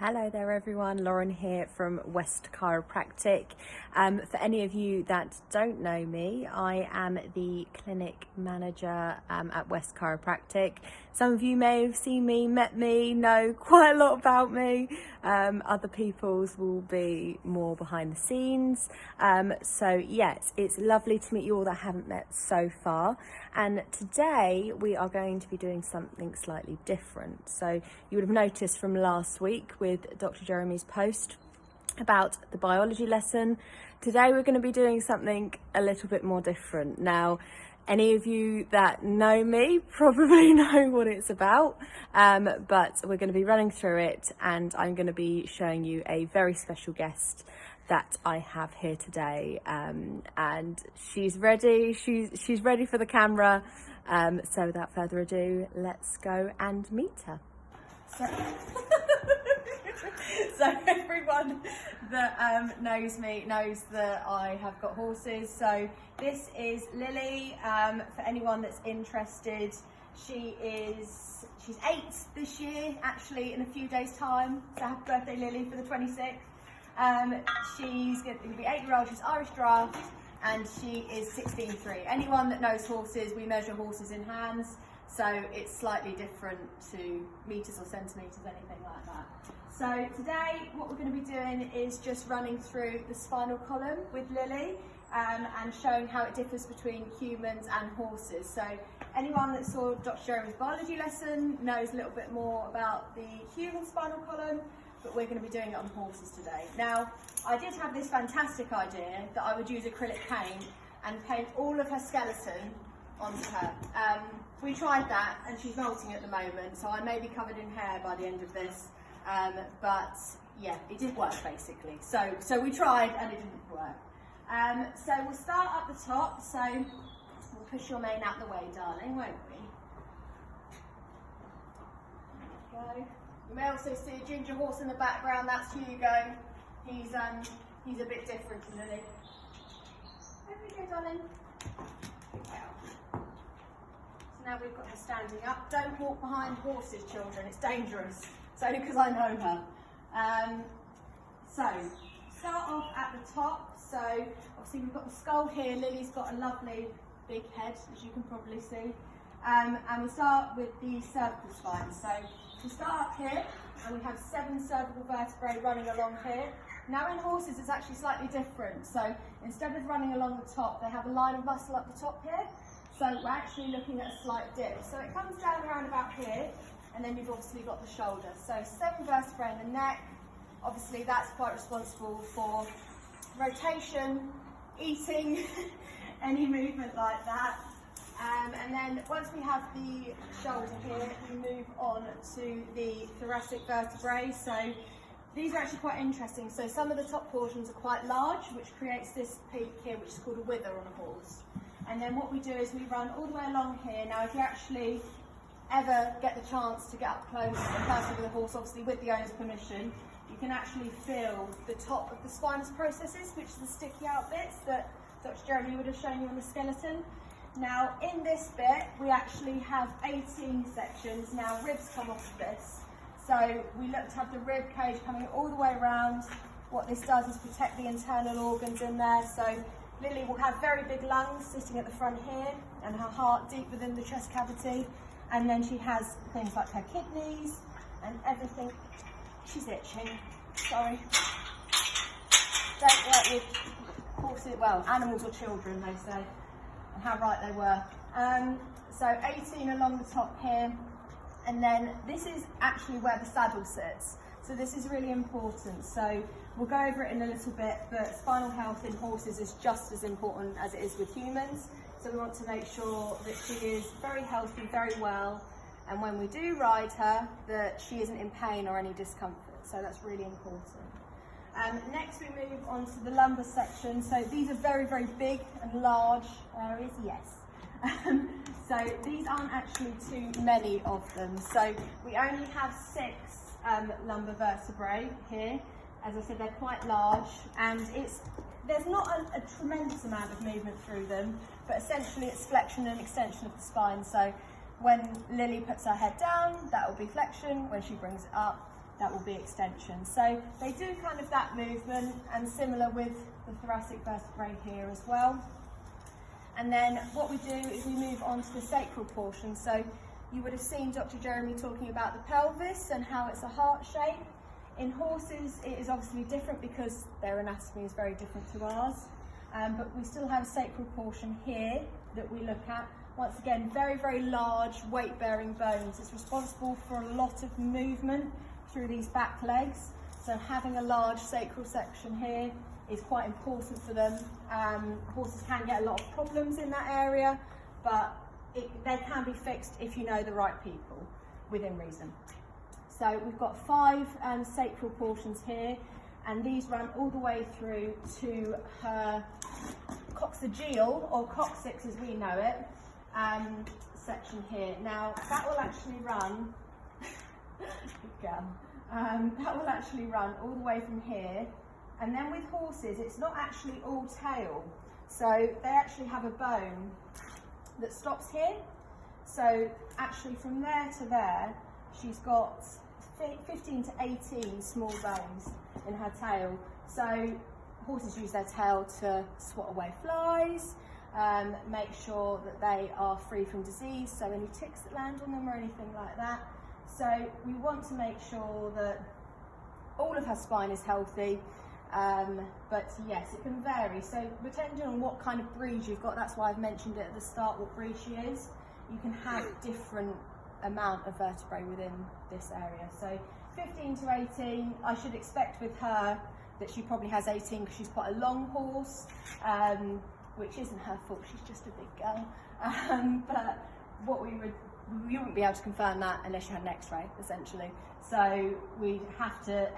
Hello there everyone, Lauren here from West Chiropractic. For any of you that don't know me, I am the clinic manager at West Chiropractic. Some of you may have seen me, met me, know quite a lot about me. Other people's will be more behind the scenes. So yes, it's lovely to meet you all that I haven't met so far. And today we are going to be doing something slightly different. So you would have noticed from last week with Dr. Jeremy's post about the biology lesson. Today we're going to be doing something a little bit more different. Now, any of you that know me probably know what it's about, but we're going to be running through it, and I'm going to be showing you a very special guest that I have here today, and she's ready. She's ready for the camera. So without further ado, let's go and meet her. So everyone that knows me knows that I have got horses. So this is Lily. For anyone that's interested, she's 8 this year, actually in a few days' time. So happy birthday, Lily, for the 26th. She's going to be 8-year-old. She's Irish draft, and she is 16.3. Anyone that knows horses, we measure horses in hands, so it's slightly different to meters or centimeters, anything like that. So today what we're going to be doing is just running through the spinal column with Lily, and showing how it differs between humans and horses. So anyone that saw Dr. Jeremy's biology lesson knows a little bit more about the human spinal column, but we're going to be doing it on horses today. Now, I did have this fantastic idea that I would use acrylic paint and paint all of her skeleton onto her. We tried that, and she's molting at the moment, so I may be covered in hair by the end of this. But yeah, it did work basically. So we tried and it didn't work. So we'll start at the top. So we'll push your mane out the way, darling, won't we? There we go. You may also see a ginger horse in the background. That's Hugo. He's a bit different to Lily. There we go, darling. So now we've got her standing up. Don't walk behind horses, children. It's dangerous. It's only because I know her. So start off at the top. So obviously we've got the skull here. Lily's got a lovely big head, as you can probably see. And we start with the cervical spine. So we start up here, and we have 7 cervical vertebrae running along here. Now in horses it's actually slightly different. So instead of running along the top, they have a line of muscle up the top here. So we're actually looking at a slight dip. So it comes down around about here, and then you've obviously got the shoulder. So 7 vertebrae in the neck. Obviously that's quite responsible for rotation, eating, any movement like that. And then once we have the shoulder here, we move on to the thoracic vertebrae. So these are actually quite interesting. So some of the top portions are quite large, which creates this peak here, which is called a wither on a horse. And then what we do is we run all the way along here. Now if you actually ever get the chance to get up close and personal with a horse, obviously with the owner's permission, you can actually feel the top of the spinous processes, which are the sticky out bits that Dr. Jeremy would have shown you on the skeleton. Now in this bit we actually have 18 sections. Now ribs come off of this, so we look to have the rib cage coming all the way around. What this does is protect the internal organs in there. So Lily will have very big lungs sitting at the front here, and her heart deep within the chest cavity, and then she has things like her kidneys and everything. She's itching, sorry. Don't work with horses, well, animals or children, they say. And how right they were. So 18 along the top here, and then this is actually where the saddle sits. So this is really important. So we'll go over it in a little bit, but spinal health in horses is just as important as it is with humans. So we want to make sure that she is very healthy, very well, and when we do ride her, that she isn't in pain or any discomfort. So that's really important. Next we move on to the lumbar section. So these are very, very big and large areas, yes. So these aren't actually too many of them. So we only have 6 lumbar vertebrae here. As I said, they're quite large, and there's not a tremendous amount of movement through them, but essentially it's flexion and extension of the spine. So when Lily puts her head down, that will be flexion. When she brings it up, that will be extension. So they do kind of that movement, and similar with the thoracic vertebrae here as well. And then what we do is we move on to the sacral portion. So you would have seen Dr. Jeremy talking about the pelvis and how it's a heart shape. In horses, it is obviously different because their anatomy is very different to ours. But we still have a sacral portion here that we look at. Once again, very, very large weight-bearing bones. It's responsible for a lot of movement through these back legs. So having a large sacral section here is quite important for them. Horses can get a lot of problems in that area, but they can be fixed if you know the right people, within reason. So we've got 5 sacral portions here, and these run all the way through to her coccygeal, or coccyx as we know it, section here. Now that will actually run, good girl, that will actually run all the way from here. And then with horses, it's not actually all tail. So they actually have a bone that stops here. So actually from there to there, she's got 15 to 18 small bones in her tail. So horses use their tail to swat away flies, make sure that they are free from disease, so any ticks that land on them or anything like that. So we want to make sure that all of her spine is healthy. But yes, it can vary. So depending on what kind of breed you've got, that's why I've mentioned it at the start what breed she is, you can have different amount of vertebrae within this area. So 15 to 18, I should expect with her that she probably has 18 because she's quite a long horse, which isn't her fault, she's just a big girl. But what we wouldn't be able to confirm that unless you had an x-ray, essentially. So we'd have to